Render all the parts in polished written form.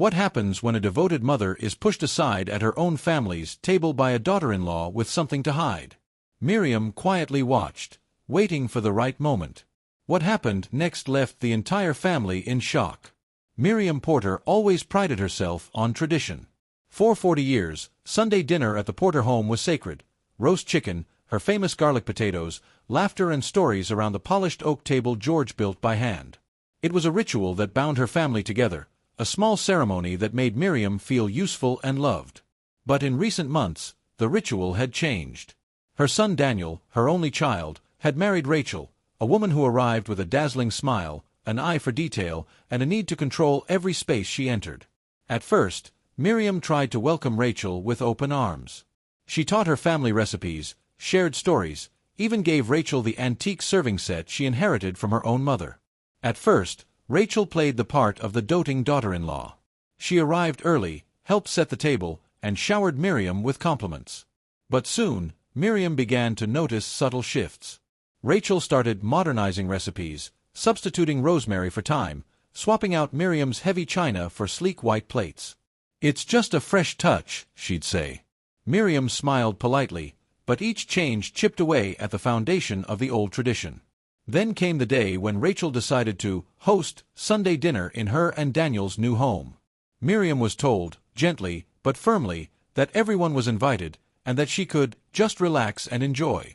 What happens when a devoted mother is pushed aside at her own family's table by a daughter-in-law with something to hide? Miriam quietly watched, waiting for the right moment. What happened next left the entire family in shock. Miriam Porter always prided herself on tradition. For 40 years, Sunday dinner at the Porter home was sacred. Roast chicken, her famous garlic potatoes, laughter and stories around the polished oak table George built by hand. It was a ritual that bound her family together, a small ceremony that made Miriam feel useful and loved. But in recent months, the ritual had changed. Her son Daniel, her only child, had married Rachel, a woman who arrived with a dazzling smile, an eye for detail, and a need to control every space she entered. At first, Miriam tried to welcome Rachel with open arms. She taught her family recipes, shared stories, even gave Rachel the antique serving set she inherited from her own mother. At first, Rachel played the part of the doting daughter-in-law. She arrived early, helped set the table, and showered Miriam with compliments. But soon, Miriam began to notice subtle shifts. Rachel started modernizing recipes, substituting rosemary for thyme, swapping out Miriam's heavy china for sleek white plates. "It's just a fresh touch," she'd say. Miriam smiled politely, but each change chipped away at the foundation of the old tradition. Then came the day when Rachel decided to host Sunday dinner in her and Daniel's new home. Miriam was told, gently but firmly, that everyone was invited, and that she could just relax and enjoy.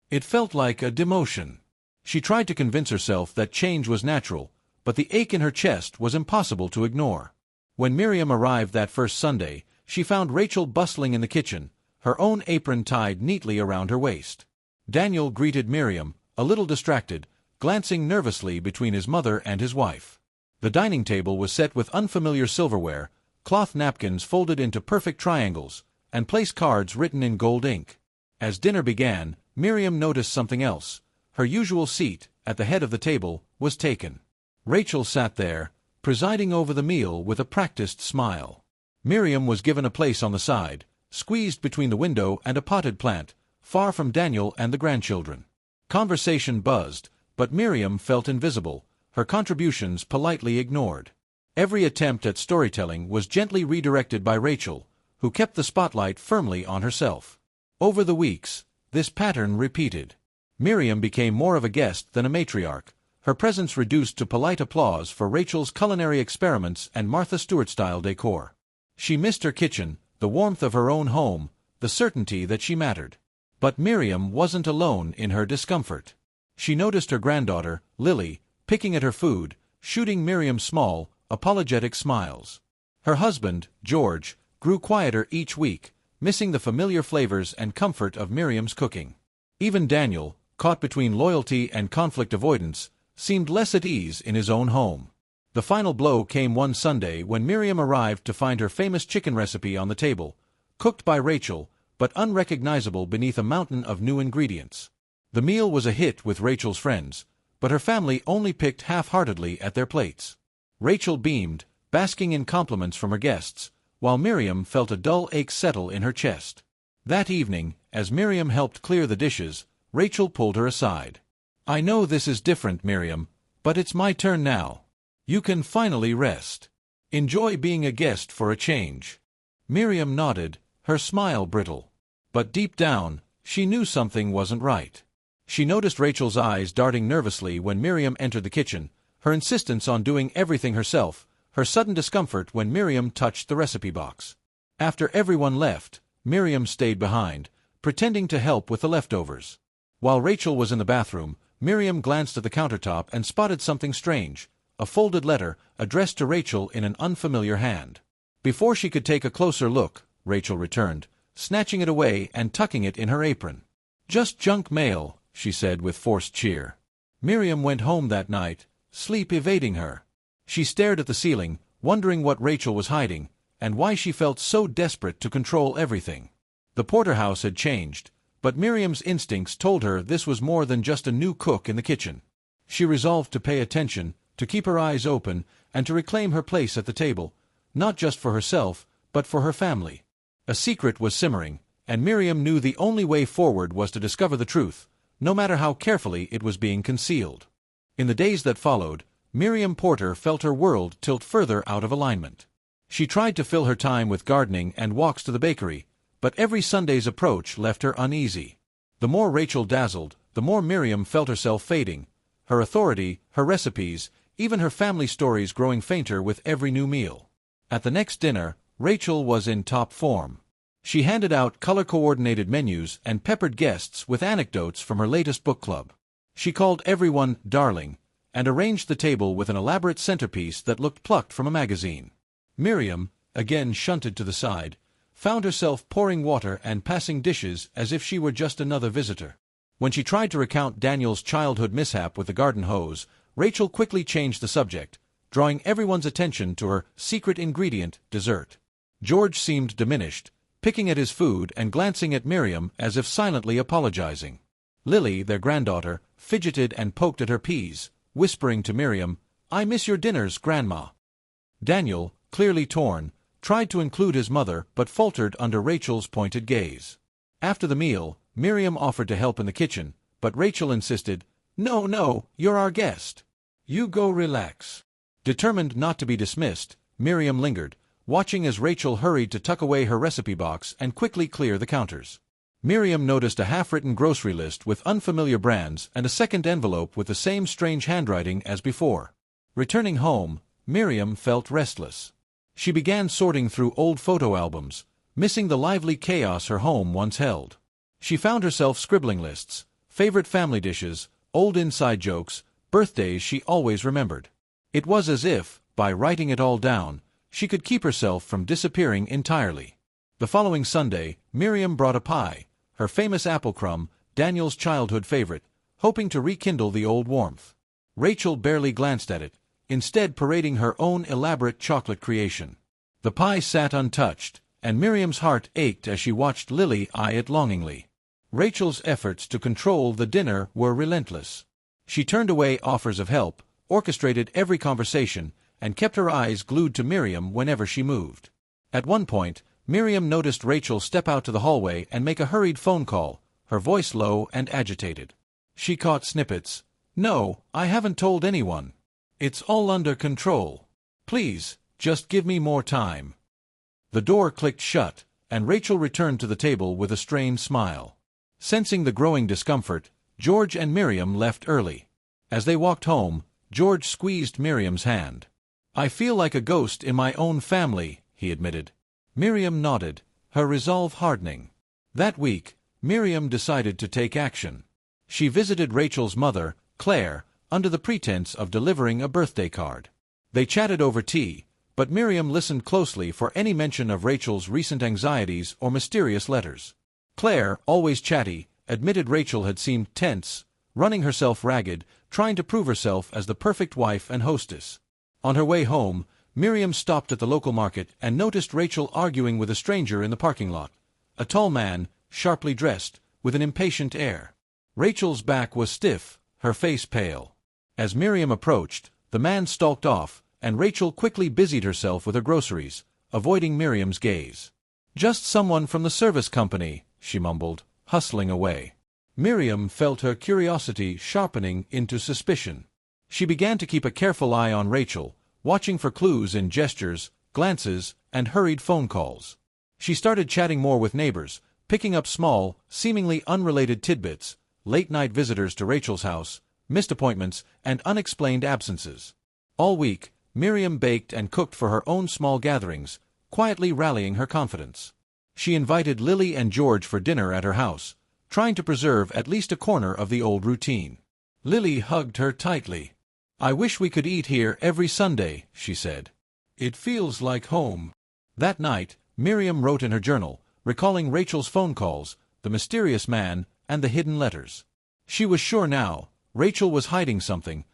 It felt like a demotion. She tried to convince herself that change was natural, but the ache in her chest was impossible to ignore. When Miriam arrived that first Sunday, she found Rachel bustling in the kitchen, her own apron tied neatly around her waist. Daniel greeted Miriam, a little distracted, glancing nervously between his mother and his wife. The dining table was set with unfamiliar silverware, cloth napkins folded into perfect triangles, and place cards written in gold ink. As dinner began, Miriam noticed something else. Her usual seat, at the head of the table, was taken. Rachel sat there, presiding over the meal with a practiced smile. Miriam was given a place on the side, squeezed between the window and a potted plant, far from Daniel and the grandchildren. Conversation buzzed, but Miriam felt invisible, her contributions politely ignored. Every attempt at storytelling was gently redirected by Rachel, who kept the spotlight firmly on herself. Over the weeks, this pattern repeated. Miriam became more of a guest than a matriarch, her presence reduced to polite applause for Rachel's culinary experiments and Martha Stewart-style decor. She missed her kitchen, the warmth of her own home, the certainty that she mattered. But Miriam wasn't alone in her discomfort. She noticed her granddaughter, Lily, picking at her food, shooting Miriam small, apologetic smiles. Her husband, George, grew quieter each week, missing the familiar flavors and comfort of Miriam's cooking. Even Daniel, caught between loyalty and conflict avoidance, seemed less at ease in his own home. The final blow came one Sunday when Miriam arrived to find her famous chicken recipe on the table, cooked by Rachel, but unrecognizable beneath a mountain of new ingredients. The meal was a hit with Rachel's friends, but her family only picked half-heartedly at their plates. Rachel beamed, basking in compliments from her guests, while Miriam felt a dull ache settle in her chest. That evening, as Miriam helped clear the dishes, Rachel pulled her aside. "I know this is different, Miriam, but it's my turn now. You can finally rest. Enjoy being a guest for a change." Miriam nodded, her smile brittle. But deep down, she knew something wasn't right. She noticed Rachel's eyes darting nervously when Miriam entered the kitchen, her insistence on doing everything herself, her sudden discomfort when Miriam touched the recipe box. After everyone left, Miriam stayed behind, pretending to help with the leftovers. While Rachel was in the bathroom, Miriam glanced at the countertop and spotted something strange, a folded letter addressed to Rachel in an unfamiliar hand. Before she could take a closer look, Rachel returned, snatching it away and tucking it in her apron. "Just junk mail," she said with forced cheer. Miriam went home that night, sleep evading her. She stared at the ceiling, wondering what Rachel was hiding, and why she felt so desperate to control everything. The Porter house had changed, but Miriam's instincts told her this was more than just a new cook in the kitchen. She resolved to pay attention, to keep her eyes open, and to reclaim her place at the table, not just for herself, but for her family. A secret was simmering, and Miriam knew the only way forward was to discover the truth, no matter how carefully it was being concealed. In the days that followed, Miriam Porter felt her world tilt further out of alignment. She tried to fill her time with gardening and walks to the bakery, but every Sunday's approach left her uneasy. The more Rachel dazzled, the more Miriam felt herself fading, her authority, her recipes, even her family stories growing fainter with every new meal. At the next dinner, Rachel was in top form. She handed out color-coordinated menus and peppered guests with anecdotes from her latest book club. She called everyone "darling," and arranged the table with an elaborate centerpiece that looked plucked from a magazine. Miriam, again shunted to the side, found herself pouring water and passing dishes as if she were just another visitor. When she tried to recount Daniel's childhood mishap with the garden hose, Rachel quickly changed the subject, drawing everyone's attention to her secret ingredient, dessert. George seemed diminished, picking at his food and glancing at Miriam as if silently apologizing. Lily, their granddaughter, fidgeted and poked at her peas, whispering to Miriam, "I miss your dinners, Grandma." Daniel, clearly torn, tried to include his mother but faltered under Rachel's pointed gaze. After the meal, Miriam offered to help in the kitchen, but Rachel insisted, "No, you're our guest. You go relax." Determined not to be dismissed, Miriam lingered, watching as Rachel hurried to tuck away her recipe box and quickly clear the counters. Miriam noticed a half-written grocery list with unfamiliar brands and a second envelope with the same strange handwriting as before. Returning home, Miriam felt restless. She began sorting through old photo albums, missing the lively chaos her home once held. She found herself scribbling lists, favorite family dishes, old inside jokes, birthdays she always remembered. It was as if, by writing it all down, she could keep herself from disappearing entirely. The following Sunday, Miriam brought a pie, her famous apple crumb, Daniel's childhood favorite, hoping to rekindle the old warmth. Rachel barely glanced at it, instead parading her own elaborate chocolate creation. The pie sat untouched, and Miriam's heart ached as she watched Lily eye it longingly. Rachel's efforts to control the dinner were relentless. She turned away offers of help, orchestrated every conversation, and kept her eyes glued to Miriam whenever she moved. At one point, Miriam noticed Rachel step out to the hallway and make a hurried phone call, her voice low and agitated. She caught snippets. "No, I haven't told anyone. It's all under control. Please, just give me more time." The door clicked shut, and Rachel returned to the table with a strained smile. Sensing the growing discomfort, George and Miriam left early. As they walked home, George squeezed Miriam's hand. "I feel like a ghost in my own family," he admitted. Miriam nodded, her resolve hardening. That week, Miriam decided to take action. She visited Rachel's mother, Claire, under the pretense of delivering a birthday card. They chatted over tea, but Miriam listened closely for any mention of Rachel's recent anxieties or mysterious letters. Claire, always chatty, admitted Rachel had seemed tense, running herself ragged, trying to prove herself as the perfect wife and hostess. On her way home, Miriam stopped at the local market and noticed Rachel arguing with a stranger in the parking lot, a tall man, sharply dressed, with an impatient air. Rachel's back was stiff, her face pale. As Miriam approached, the man stalked off, and Rachel quickly busied herself with her groceries, avoiding Miriam's gaze. "Just someone from the service company," she mumbled, hustling away. Miriam felt her curiosity sharpening into suspicion. She began to keep a careful eye on Rachel, watching for clues in gestures, glances, and hurried phone calls. She started chatting more with neighbors, picking up small, seemingly unrelated tidbits, late-night visitors to Rachel's house, missed appointments, and unexplained absences. All week, Miriam baked and cooked for her own small gatherings, quietly rallying her confidence. She invited Lily and George for dinner at her house, trying to preserve at least a corner of the old routine. Lily hugged her tightly. "I wish we could eat here every Sunday," she said. "It feels like home." That night, Miriam wrote in her journal, recalling Rachel's phone calls, the mysterious man, and the hidden letters. She was sure now, Rachel was hiding something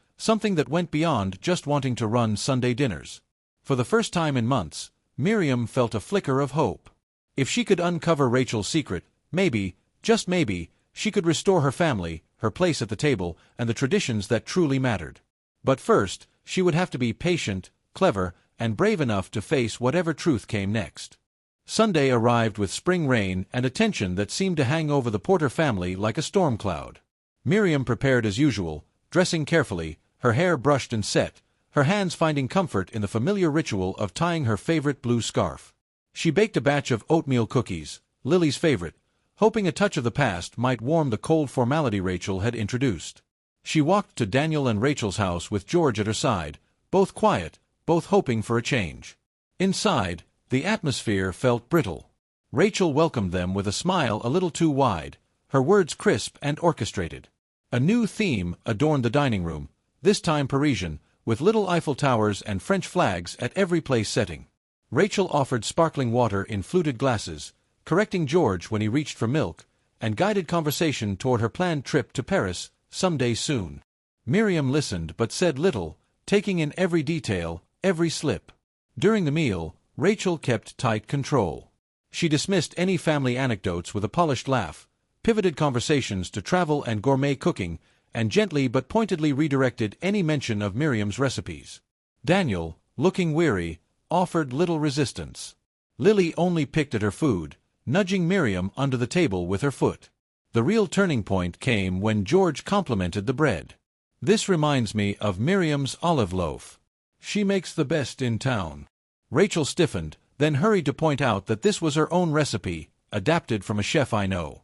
that went beyond just wanting to run Sunday dinners. For the first time in months, Miriam felt a flicker of hope. If she could uncover Rachel's secret, maybe, just maybe, she could restore her family, her place at the table, and the traditions that truly mattered. But first, she would have to be patient, clever, and brave enough to face whatever truth came next. Sunday arrived with spring rain and a tension that seemed to hang over the Porter family like a storm cloud. Miriam prepared as usual, dressing carefully, her hair brushed and set, her hands finding comfort in the familiar ritual of tying her favorite blue scarf. She baked a batch of oatmeal cookies, Lily's favorite, hoping a touch of the past might warm the cold formality Rachel had introduced. She walked to Daniel and Rachel's house with George at her side, both quiet, both hoping for a change. Inside, the atmosphere felt brittle. Rachel welcomed them with a smile a little too wide, her words crisp and orchestrated. A new theme adorned the dining room, this time Parisian, with little Eiffel Towers and French flags at every place setting. Rachel offered sparkling water in fluted glasses, correcting George when he reached for milk, and guided conversation toward her planned trip to Paris someday soon. Miriam listened but said little, taking in every detail, every slip. During the meal, Rachel kept tight control. She dismissed any family anecdotes with a polished laugh, pivoted conversations to travel and gourmet cooking, and gently but pointedly redirected any mention of Miriam's recipes. Daniel, looking weary, offered little resistance. Lily only picked at her food, nudging Miriam under the table with her foot. The real turning point came when George complimented the bread. "This reminds me of Miriam's olive loaf. She makes the best in town." Rachel stiffened, then hurried to point out that this was her own recipe, adapted from a chef I know.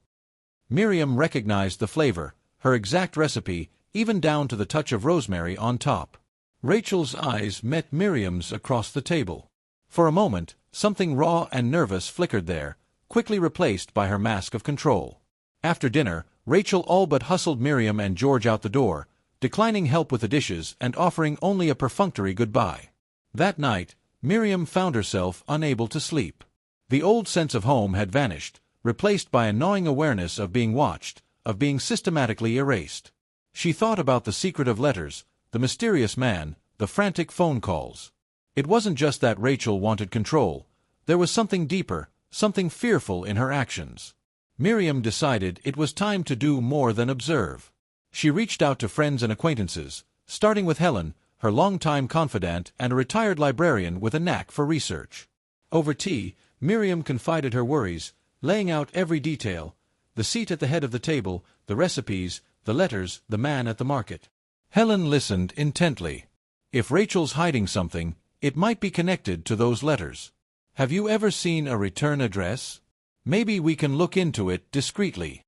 Miriam recognized the flavor, her exact recipe, even down to the touch of rosemary on top. Rachel's eyes met Miriam's across the table. For a moment, something raw and nervous flickered there, quickly replaced by her mask of control. After dinner, Rachel all but hustled Miriam and George out the door, declining help with the dishes and offering only a perfunctory goodbye. That night, Miriam found herself unable to sleep. The old sense of home had vanished, replaced by a gnawing awareness of being watched, of being systematically erased. She thought about the secretive letters, the mysterious man, the frantic phone calls. It wasn't just that Rachel wanted control. There was something deeper, something fearful in her actions. Miriam decided it was time to do more than observe. She reached out to friends and acquaintances, starting with Helen, her longtime confidant and a retired librarian with a knack for research. Over tea, Miriam confided her worries, laying out every detail: the seat at the head of the table, the recipes, the letters, the man at the market. Helen listened intently. If Rachel's hiding something, it might be connected to those letters. "Have you ever seen a return address? Maybe we can look into it discreetly."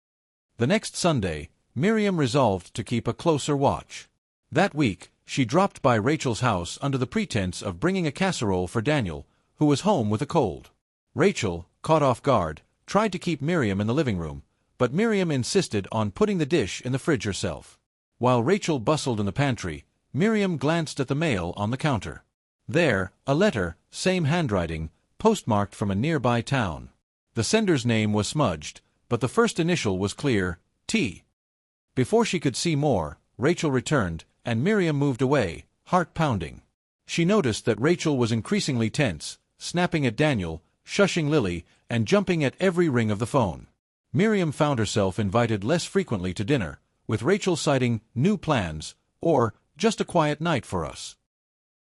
The next Sunday, Miriam resolved to keep a closer watch. That week, she dropped by Rachel's house under the pretense of bringing a casserole for Daniel, who was home with a cold. Rachel, caught off guard, tried to keep Miriam in the living room, but Miriam insisted on putting the dish in the fridge herself. While Rachel bustled in the pantry, Miriam glanced at the mail on the counter. There, a letter, same handwriting, postmarked from a nearby town. The sender's name was smudged, but the first initial was clear: T. Before she could see more, Rachel returned, and Miriam moved away, heart pounding. She noticed that Rachel was increasingly tense, snapping at Daniel, shushing Lily, and jumping at every ring of the phone. Miriam found herself invited less frequently to dinner, with Rachel citing new plans, or just a quiet night for us.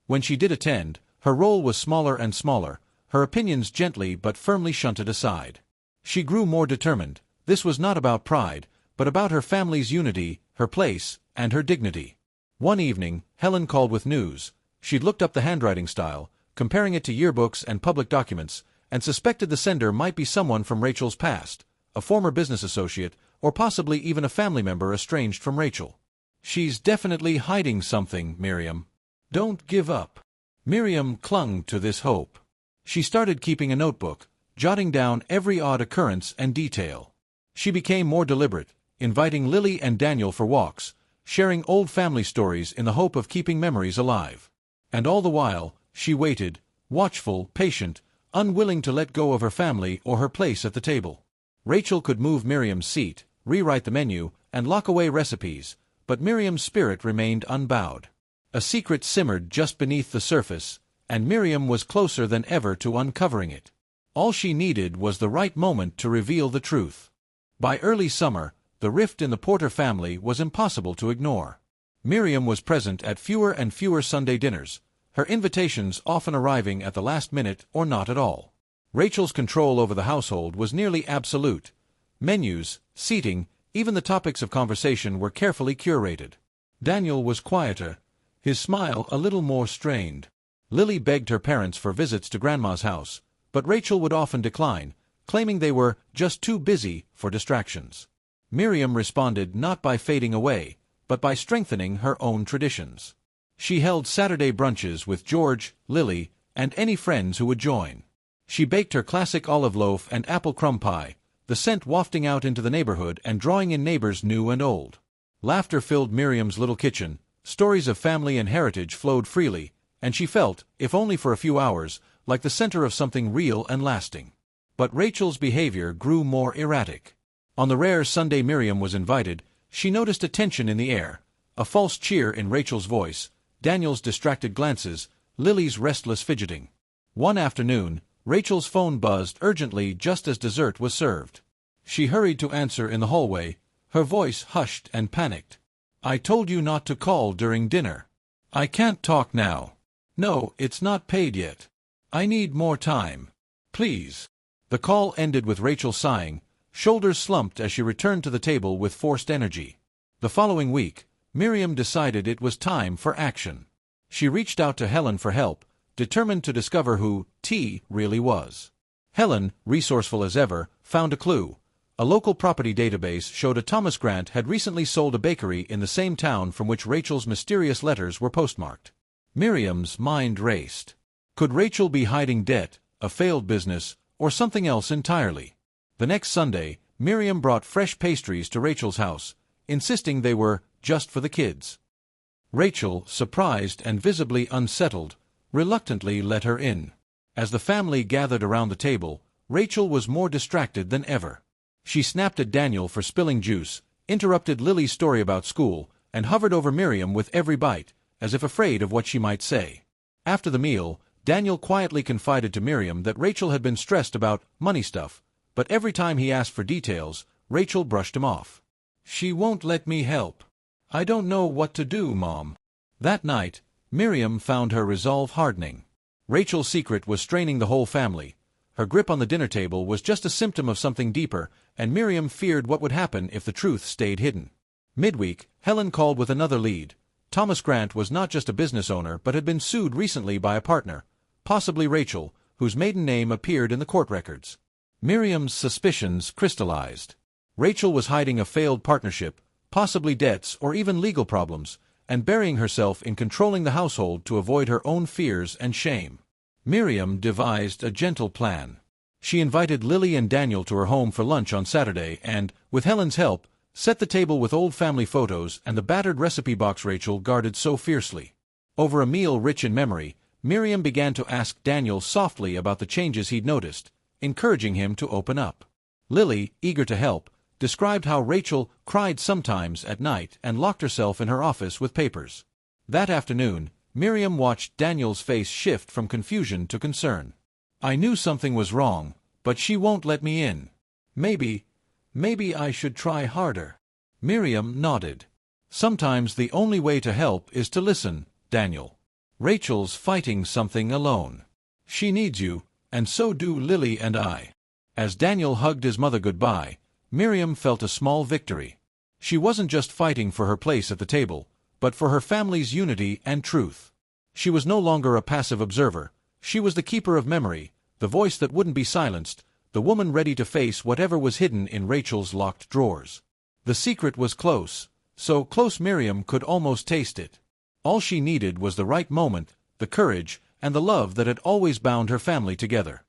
When she did attend, her role was smaller and smaller, her opinions gently but firmly shunted aside. She grew more determined. This was not about pride, but about her family's unity, her place, and her dignity. One evening, Helen called with news. She'd looked up the handwriting style, comparing it to yearbooks and public documents, and suspected the sender might be someone from Rachel's past, a former business associate, or possibly even a family member estranged from Rachel. "She's definitely hiding something, Miriam. Don't give up." Miriam clung to this hope. She started keeping a notebook, jotting down every odd occurrence and detail. She became more deliberate, inviting Lily and Daniel for walks, sharing old family stories in the hope of keeping memories alive. And all the while, she waited, watchful, patient, unwilling to let go of her family or her place at the table. Rachel could move Miriam's seat, rewrite the menu, and lock away recipes, but Miriam's spirit remained unbowed. A secret simmered just beneath the surface, and Miriam was closer than ever to uncovering it. All she needed was the right moment to reveal the truth. By early summer, the rift in the Porter family was impossible to ignore. Miriam was present at fewer and fewer Sunday dinners, her invitations often arriving at the last minute or not at all. Rachel's control over the household was nearly absolute. Menus, seating, even the topics of conversation were carefully curated. Daniel was quieter, his smile a little more strained. Lily begged her parents for visits to Grandma's house, but Rachel would often decline, claiming they were just too busy for distractions. Miriam responded not by fading away, but by strengthening her own traditions. She held Saturday brunches with George, Lily, and any friends who would join. She baked her classic olive loaf and apple crumb pie, the scent wafting out into the neighborhood and drawing in neighbors new and old. Laughter filled Miriam's little kitchen, stories of family and heritage flowed freely, and she felt, if only for a few hours, like the center of something real and lasting. But Rachel's behavior grew more erratic. On the rare Sunday Miriam was invited, she noticed a tension in the air, a false cheer in Rachel's voice, Daniel's distracted glances, Lily's restless fidgeting. One afternoon, Rachel's phone buzzed urgently just as dessert was served. She hurried to answer in the hallway, her voice hushed and panicked. "I told you not to call during dinner. I can't talk now. No, it's not paid yet. I need more time. Please." The call ended with Rachel sighing, shoulders slumped as she returned to the table with forced energy. The following week, Miriam decided it was time for action. She reached out to Helen for help, determined to discover who T really was. Helen, resourceful as ever, found a clue. A local property database showed a Thomas Grant had recently sold a bakery in the same town from which Rachel's mysterious letters were postmarked. Miriam's mind raced. Could Rachel be hiding debt, a failed business, or something else entirely? The next Sunday, Miriam brought fresh pastries to Rachel's house, insisting they were just for the kids. Rachel, surprised and visibly unsettled, reluctantly let her in. As the family gathered around the table, Rachel was more distracted than ever. She snapped at Daniel for spilling juice, interrupted Lily's story about school, and hovered over Miriam with every bite, as if afraid of what she might say. After the meal, Daniel quietly confided to Miriam that Rachel had been stressed about money stuff, but every time he asked for details, Rachel brushed him off. "She won't let me help. I don't know what to do, Mom." That night, Miriam found her resolve hardening. Rachel's secret was straining the whole family. Her grip on the dinner table was just a symptom of something deeper, and Miriam feared what would happen if the truth stayed hidden. Midweek, Helen called with another lead. Thomas Grant was not just a business owner but had been sued recently by a partner, possibly Rachel, whose maiden name appeared in the court records. Miriam's suspicions crystallized. Rachel was hiding a failed partnership, possibly debts or even legal problems, and burying herself in controlling the household to avoid her own fears and shame. Miriam devised a gentle plan. She invited Lily and Daniel to her home for lunch on Saturday and, with Helen's help, set the table with old family photos and the battered recipe box Rachel guarded so fiercely. Over a meal rich in memory, Miriam began to ask Daniel softly about the changes he'd noticed, encouraging him to open up. Lily, eager to help, described how Rachel cried sometimes at night and locked herself in her office with papers. That afternoon, Miriam watched Daniel's face shift from confusion to concern. "I knew something was wrong, but she won't let me in. Maybe I should try harder." Miriam nodded. "Sometimes the only way to help is to listen, Daniel. Rachel's fighting something alone. She needs you, and so do Lily and I." As Daniel hugged his mother goodbye, Miriam felt a small victory. She wasn't just fighting for her place at the table, but for her family's unity and truth. She was no longer a passive observer. She was the keeper of memory, the voice that wouldn't be silenced, the woman ready to face whatever was hidden in Rachel's locked drawers. The secret was close, so close Miriam could almost taste it. All she needed was the right moment, the courage, and the love that had always bound her family together.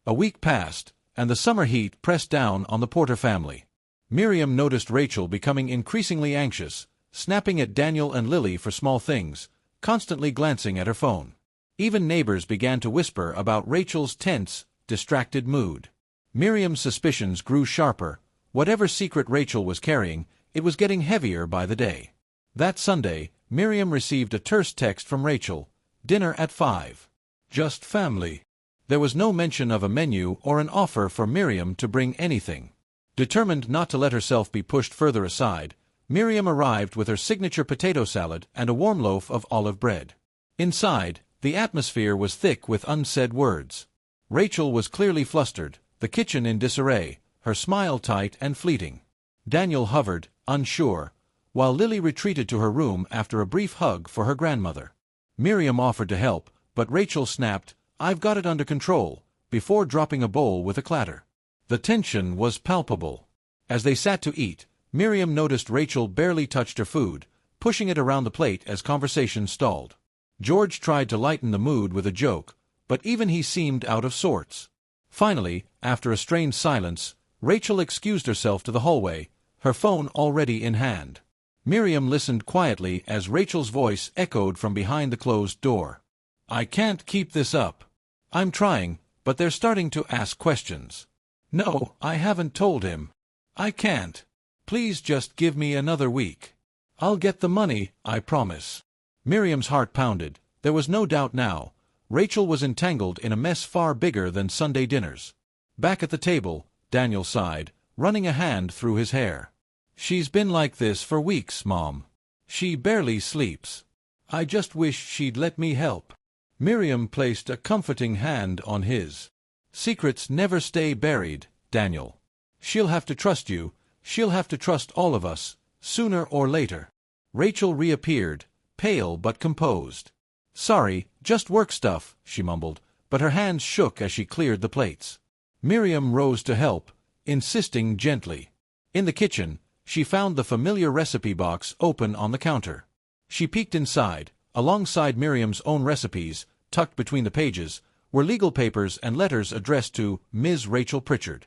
A week passed, and the summer heat pressed down on the Porter family. Miriam noticed Rachel becoming increasingly anxious, snapping at Daniel and Lily for small things, constantly glancing at her phone. Even neighbors began to whisper about Rachel's tense, distracted mood. Miriam's suspicions grew sharper. Whatever secret Rachel was carrying, it was getting heavier by the day. That Sunday, Miriam received a terse text from Rachel. "Dinner at 5. Just family." There was no mention of a menu or an offer for Miriam to bring anything. Determined not to let herself be pushed further aside, Miriam arrived with her signature potato salad and a warm loaf of olive bread. Inside, the atmosphere was thick with unsaid words. Rachel was clearly flustered, the kitchen in disarray, her smile tight and fleeting. Daniel hovered, unsure. while Lily retreated to her room after a brief hug for her grandmother. Miriam offered to help, but Rachel snapped, "I've got it under control," before dropping a bowl with a clatter. The tension was palpable. As they sat to eat, Miriam noticed Rachel barely touched her food, pushing it around the plate as conversation stalled. George tried to lighten the mood with a joke, but even he seemed out of sorts. Finally, after a strained silence, Rachel excused herself to the hallway, her phone already in hand. Miriam listened quietly as Rachel's voice echoed from behind the closed door. "I can't keep this up. I'm trying, but they're starting to ask questions. No, I haven't told him. I can't. Please just give me another week. I'll get the money, I promise." Miriam's heart pounded. There was no doubt now. Rachel was entangled in a mess far bigger than Sunday dinners. Back at the table, Daniel sighed, running a hand through his hair. "She's been like this for weeks, Mom. She barely sleeps. I just wish she'd let me help." Miriam placed a comforting hand on his. "Secrets never stay buried, Daniel. She'll have to trust you, she'll have to trust all of us, sooner or later." Rachel reappeared, pale but composed. "Sorry, just work stuff," she mumbled, but her hands shook as she cleared the plates. Miriam rose to help, insisting gently. In the kitchen, she found the familiar recipe box open on the counter. She peeked inside. Alongside Miriam's own recipes, tucked between the pages, were legal papers and letters addressed to Ms. Rachel Pritchard.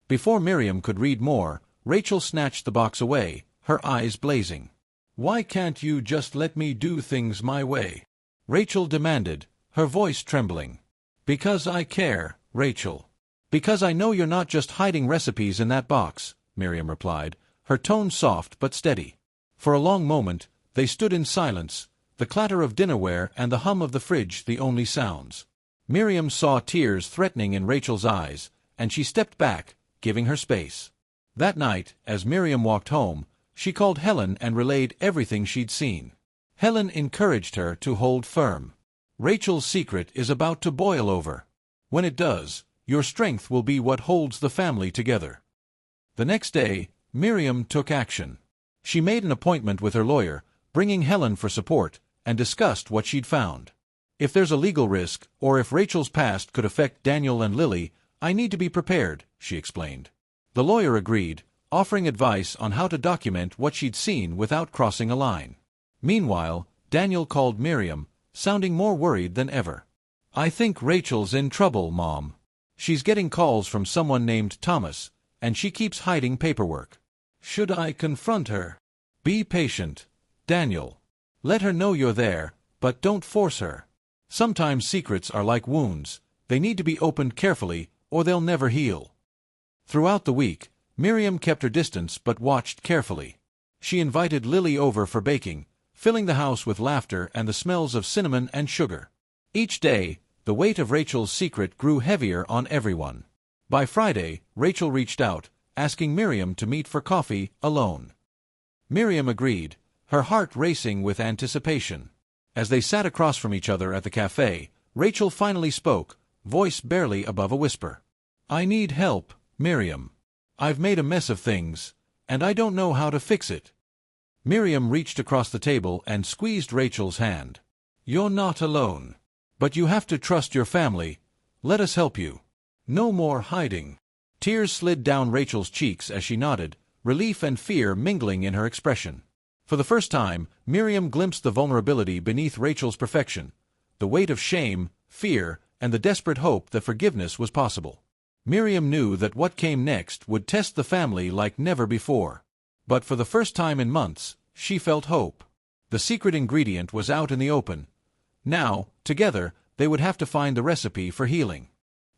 Before Miriam could read more, Rachel snatched the box away, her eyes blazing. "Why can't you just let me do things my way?" Rachel demanded, her voice trembling. "Because I care, Rachel. Because I know you're not just hiding recipes in that box," Miriam replied, her tone soft but steady. For a long moment, they stood in silence, the clatter of dinnerware and the hum of the fridge the only sounds. Miriam saw tears threatening in Rachel's eyes, and she stepped back, giving her space. That night, as Miriam walked home, she called Helen and relayed everything she'd seen. Helen encouraged her to hold firm. "Rachel's secret is about to boil over. When it does, your strength will be what holds the family together." The next day, Miriam took action. She made an appointment with her lawyer, bringing Helen for support, and discussed what she'd found. "If there's a legal risk, or if Rachel's past could affect Daniel and Lily, I need to be prepared," she explained. The lawyer agreed, offering advice on how to document what she'd seen without crossing a line. Meanwhile, Daniel called Miriam, sounding more worried than ever. "I think Rachel's in trouble, Mom. She's getting calls from someone named Thomas, and she keeps hiding paperwork. Should I confront her?" "Be patient, Daniel. Let her know you're there, but don't force her. Sometimes secrets are like wounds. They need to be opened carefully, or they'll never heal." Throughout the week, Miriam kept her distance but watched carefully. She invited Lily over for baking, filling the house with laughter and the smells of cinnamon and sugar. Each day, the weight of Rachel's secret grew heavier on everyone. By Friday, Rachel reached out, asking Miriam to meet for coffee, alone. Miriam agreed, her heart racing with anticipation. As they sat across from each other at the cafe, Rachel finally spoke, voice barely above a whisper. "I need help, Miriam. I've made a mess of things, and I don't know how to fix it." Miriam reached across the table and squeezed Rachel's hand. "You're not alone. But you have to trust your family. Let us help you. No more hiding." Tears slid down Rachel's cheeks as she nodded, relief and fear mingling in her expression. For the first time, Miriam glimpsed the vulnerability beneath Rachel's perfection, the weight of shame, fear, and the desperate hope that forgiveness was possible. Miriam knew that what came next would test the family like never before. But for the first time in months, she felt hope. The secret ingredient was out in the open. Now, together, they would have to find the recipe for healing.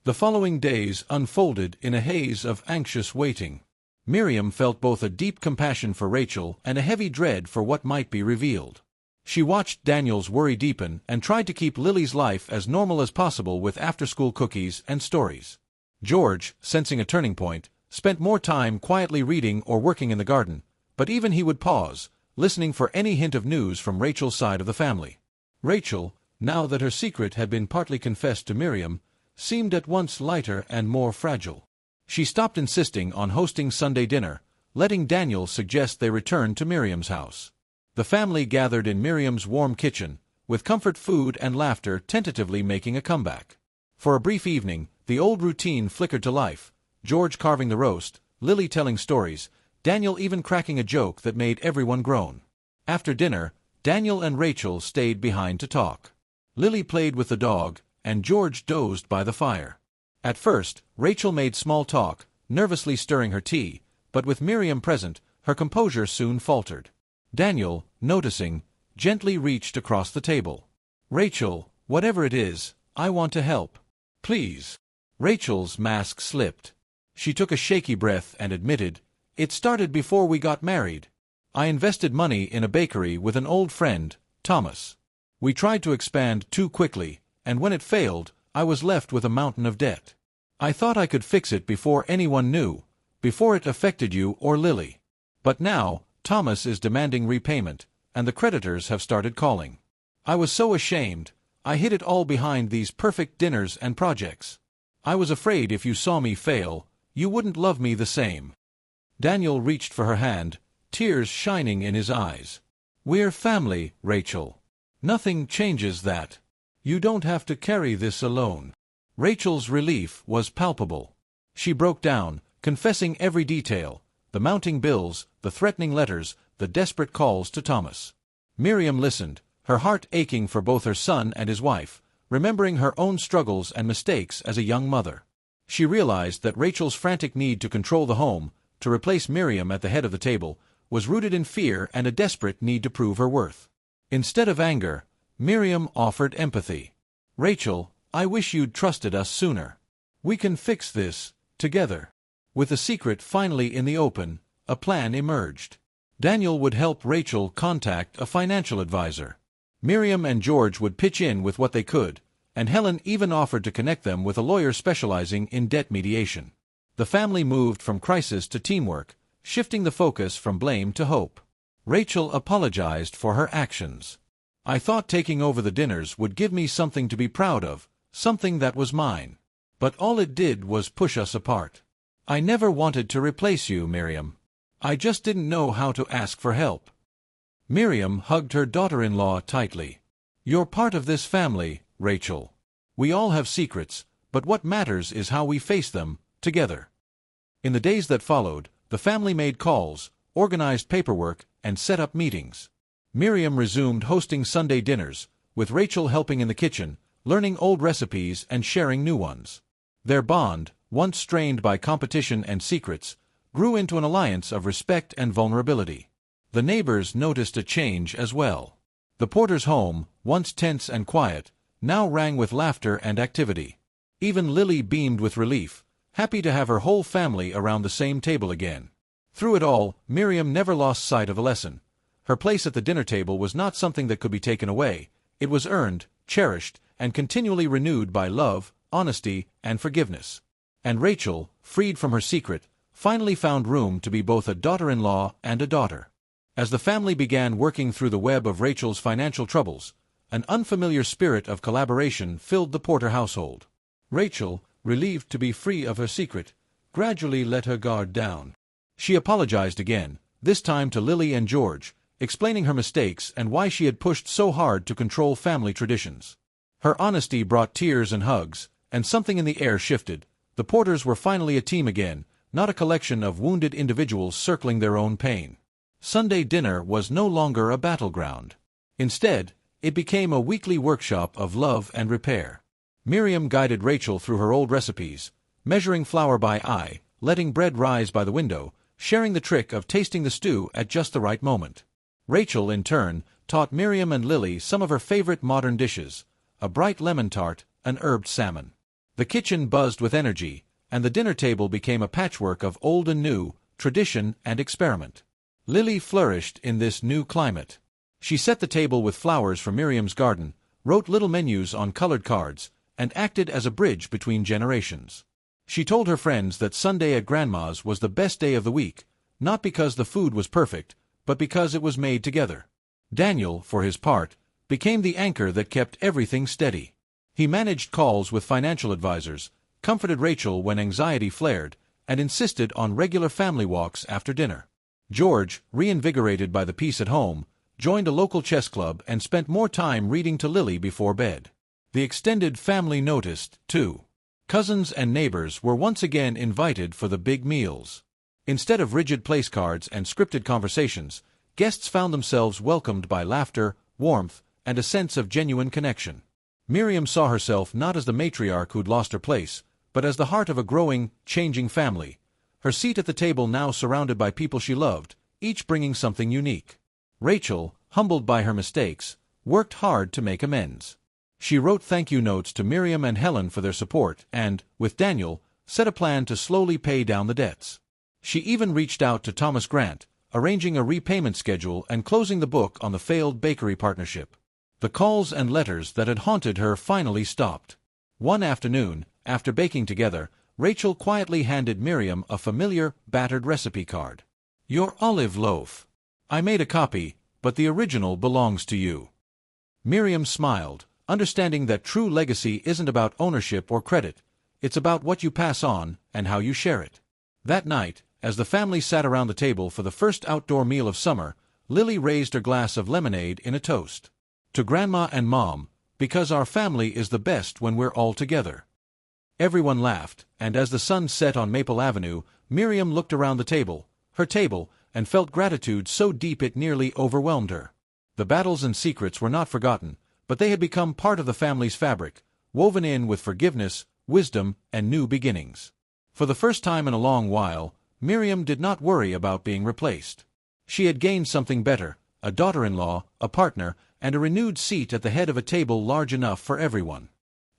The following days unfolded in a haze of anxious waiting. Miriam felt both a deep compassion for Rachel and a heavy dread for what might be revealed. She watched Daniel's worry deepen and tried to keep Lily's life as normal as possible with after-school cookies and stories. George, sensing a turning point, spent more time quietly reading or working in the garden, but even he would pause, listening for any hint of news from Rachel's side of the family. Rachel, now that her secret had been partly confessed to Miriam, seemed at once lighter and more fragile. She stopped insisting on hosting Sunday dinner, letting Daniel suggest they return to Miriam's house. The family gathered in Miriam's warm kitchen, with comfort food and laughter tentatively making a comeback. For a brief evening, the old routine flickered to life, George carving the roast, Lily telling stories, Daniel even cracking a joke that made everyone groan. After dinner, Daniel and Rachel stayed behind to talk. Lily played with the dog, and George dozed by the fire. At first, Rachel made small talk, nervously stirring her tea, but with Miriam present, her composure soon faltered. Daniel, noticing, gently reached across the table. "Rachel, whatever it is, I want to help. Please." Rachel's mask slipped. She took a shaky breath and admitted, "It started before we got married. I invested money in a bakery with an old friend, Thomas. We tried to expand too quickly, and when it failed, I was left with a mountain of debt. I thought I could fix it before anyone knew, before it affected you or Lily. But now, Thomas is demanding repayment, and the creditors have started calling. I was so ashamed, I hid it all behind these perfect dinners and projects. I was afraid if you saw me fail, you wouldn't love me the same." Daniel reached for her hand, tears shining in his eyes. "We're family, Rachel. Nothing changes that. You don't have to carry this alone." Rachel's relief was palpable. She broke down, confessing every detail, the mounting bills, the threatening letters, the desperate calls to Thomas. Miriam listened, her heart aching for both her son and his wife, remembering her own struggles and mistakes as a young mother. She realized that Rachel's frantic need to control the home, to replace Miriam at the head of the table, was rooted in fear and a desperate need to prove her worth. Instead of anger, Miriam offered empathy. "Rachel, I wish you'd trusted us sooner. We can fix this, together." With the secret finally in the open, a plan emerged. Daniel would help Rachel contact a financial advisor. Miriam and George would pitch in with what they could, and Helen even offered to connect them with a lawyer specializing in debt mediation. The family moved from crisis to teamwork, shifting the focus from blame to hope. Rachel apologized for her actions. "I thought taking over the dinners would give me something to be proud of, something that was mine. But all it did was push us apart. I never wanted to replace you, Miriam. I just didn't know how to ask for help." Miriam hugged her daughter-in-law tightly. "You're part of this family, Rachel. We all have secrets, but what matters is how we face them, together." In the days that followed, the family made calls, organized paperwork, and set up meetings. Miriam resumed hosting Sunday dinners, with Rachel helping in the kitchen, learning old recipes and sharing new ones. Their bond, once strained by competition and secrets, grew into an alliance of respect and vulnerability. The neighbors noticed a change as well. The Porters' home, once tense and quiet, now rang with laughter and activity. Even Lily beamed with relief, happy to have her whole family around the same table again. Through it all, Miriam never lost sight of a lesson. Her place at the dinner table was not something that could be taken away. It was earned, cherished, and continually renewed by love, honesty, and forgiveness. And Rachel, freed from her secret, finally found room to be both a daughter-in-law and a daughter. As the family began working through the web of Rachel's financial troubles, an unfamiliar spirit of collaboration filled the Porter household. Rachel, relieved to be free of her secret, gradually let her guard down. She apologized again, this time to Lily and George, explaining her mistakes and why she had pushed so hard to control family traditions. Her honesty brought tears and hugs, and something in the air shifted. The Porters were finally a team again, not a collection of wounded individuals circling their own pain. Sunday dinner was no longer a battleground. Instead, it became a weekly workshop of love and repair. Miriam guided Rachel through her old recipes, measuring flour by eye, letting bread rise by the window, sharing the trick of tasting the stew at just the right moment. Rachel, in turn, taught Miriam and Lily some of her favorite modern dishes, a bright lemon tart, an herbed salmon. The kitchen buzzed with energy, and the dinner table became a patchwork of old and new, tradition and experiment. Lily flourished in this new climate. She set the table with flowers from Miriam's garden, wrote little menus on colored cards, and acted as a bridge between generations. She told her friends that Sunday at Grandma's was the best day of the week, not because the food was perfect, but because it was made together. Daniel, for his part, became the anchor that kept everything steady. He managed calls with financial advisors, comforted Rachel when anxiety flared, and insisted on regular family walks after dinner. George, reinvigorated by the peace at home, joined a local chess club and spent more time reading to Lily before bed. The extended family noticed, too. Cousins and neighbors were once again invited for the big meals. Instead of rigid place cards and scripted conversations, guests found themselves welcomed by laughter, warmth, and a sense of genuine connection. Miriam saw herself not as the matriarch who'd lost her place, but as the heart of a growing, changing family, her seat at the table now surrounded by people she loved, each bringing something unique. Rachel, humbled by her mistakes, worked hard to make amends. She wrote thank-you notes to Miriam and Helen for their support and, with Daniel, set a plan to slowly pay down the debts. She even reached out to Thomas Grant, arranging a repayment schedule and closing the book on the failed bakery partnership. The calls and letters that had haunted her finally stopped. One afternoon, after baking together, Rachel quietly handed Miriam a familiar, battered recipe card. "Your olive loaf. I made a copy, but the original belongs to you." Miriam smiled, understanding that true legacy isn't about ownership or credit, it's about what you pass on and how you share it. That night, as the family sat around the table for the first outdoor meal of summer, Lily raised her glass of lemonade in a toast. "To Grandma and Mom, because our family is the best when we're all together." Everyone laughed, and as the sun set on Maple Avenue, Miriam looked around the table, her table, and felt gratitude so deep it nearly overwhelmed her. The battles and secrets were not forgotten, but they had become part of the family's fabric, woven in with forgiveness, wisdom, and new beginnings. For the first time in a long while, Miriam did not worry about being replaced. She had gained something better, a daughter-in-law, a partner, and a renewed seat at the head of a table large enough for everyone.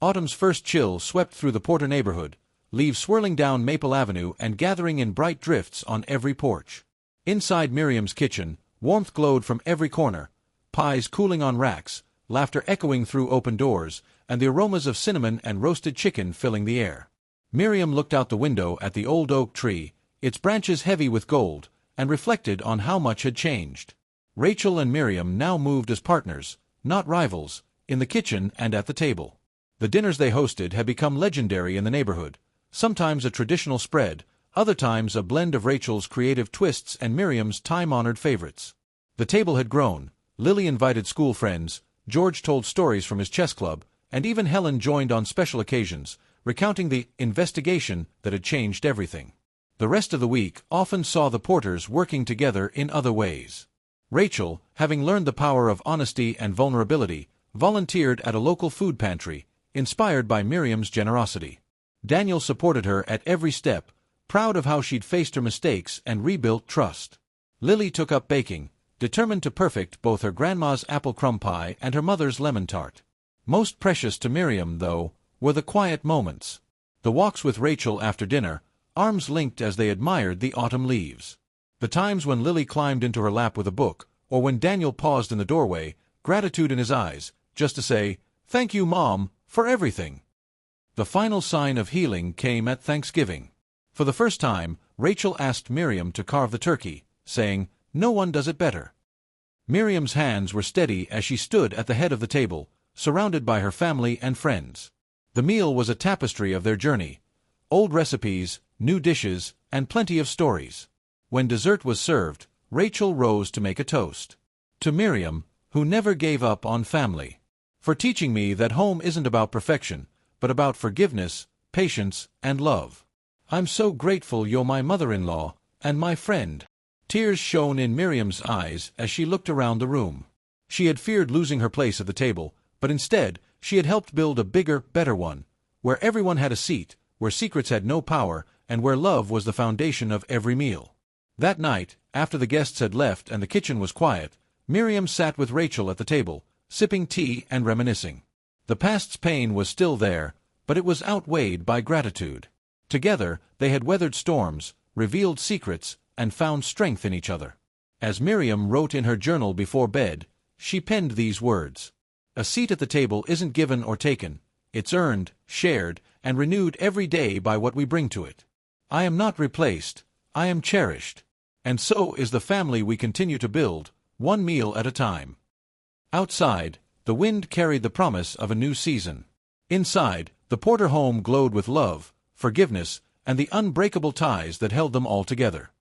Autumn's first chill swept through the Porter neighborhood, leaves swirling down Maple Avenue and gathering in bright drifts on every porch. Inside Miriam's kitchen, warmth glowed from every corner, pies cooling on racks, laughter echoing through open doors, and the aromas of cinnamon and roasted chicken filling the air. Miriam looked out the window at the old oak tree, its branches heavy with gold, and reflected on how much had changed. Rachel and Miriam now moved as partners, not rivals, in the kitchen and at the table. The dinners they hosted had become legendary in the neighborhood, sometimes a traditional spread, other times a blend of Rachel's creative twists and Miriam's time-honored favorites. The table had grown. Lily invited school friends, George told stories from his chess club, and even Helen joined on special occasions, recounting the investigation that had changed everything. The rest of the week often saw the Porters working together in other ways. Rachel, having learned the power of honesty and vulnerability, volunteered at a local food pantry, inspired by Miriam's generosity. Daniel supported her at every step, proud of how she'd faced her mistakes and rebuilt trust. Lily took up baking, determined to perfect both her grandma's apple crumb pie and her mother's lemon tart. Most precious to Miriam, though, were the quiet moments. The walks with Rachel after dinner, arms linked as they admired the autumn leaves. The times when Lily climbed into her lap with a book, or when Daniel paused in the doorway, gratitude in his eyes, just to say, "Thank you, Mom, for everything." The final sign of healing came at Thanksgiving. For the first time, Rachel asked Miriam to carve the turkey, saying, "No one does it better." Miriam's hands were steady as she stood at the head of the table, surrounded by her family and friends. The meal was a tapestry of their journey, old recipes, new dishes, and plenty of stories. When dessert was served, Rachel rose to make a toast. "To Miriam, who never gave up on family. For teaching me that home isn't about perfection, but about forgiveness, patience, and love. I'm so grateful you're my mother-in-law, and my friend." Tears shone in Miriam's eyes as she looked around the room. She had feared losing her place at the table, but instead, she had helped build a bigger, better one, where everyone had a seat, where secrets had no power, and where love was the foundation of every meal. That night, after the guests had left and the kitchen was quiet, Miriam sat with Rachel at the table, sipping tea and reminiscing. The past's pain was still there, but it was outweighed by gratitude. Together, they had weathered storms, revealed secrets, and found strength in each other. As Miriam wrote in her journal before bed, she penned these words: "A seat at the table isn't given or taken, it's earned, shared, and renewed every day by what we bring to it. I am not replaced, I am cherished. And so is the family we continue to build, one meal at a time." Outside, the wind carried the promise of a new season. Inside, the Porter home glowed with love, forgiveness, and the unbreakable ties that held them all together.